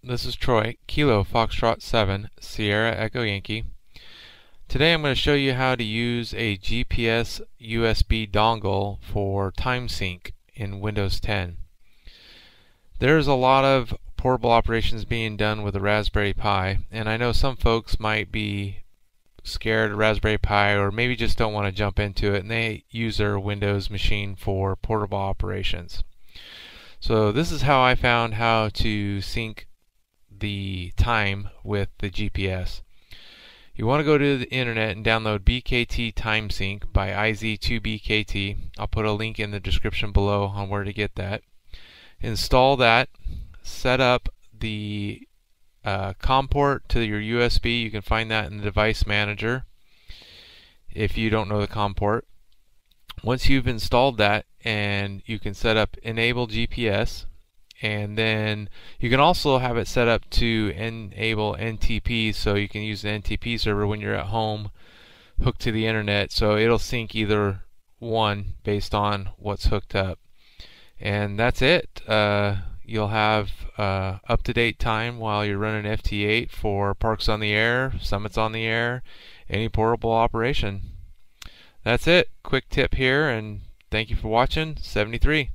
This is Troy, Kilo Foxtrot 7, Sierra Echo Yankee. Today I'm going to show you how to use a GPS USB dongle for time sync in Windows 10. There's a lot of portable operations being done with a Raspberry Pi, and I know some folks might be scared of Raspberry Pi or maybe just don't want to jump into it and they use their Windows machine for portable operations. So this is how I found how to sync the time with the GPS. You want to go to the internet and download BKT Time Sync by IZ2BKT. I'll put a link in the description below on where to get that. Install that. Set up the COM port to your USB. You can find that in the device manager if you don't know the COM port. Once you've installed that, and you can set up enable GPS, and then you can also have it set up to enable NTP, so you can use the NTP server when you're at home hooked to the internet, so it'll sync either one based on what's hooked up. And that's it. You'll have up-to-date time while you're running FT8 for Parks on the Air, Summits on the Air, any portable operation. That's it. Quick tip here, and thank you for watching. 73.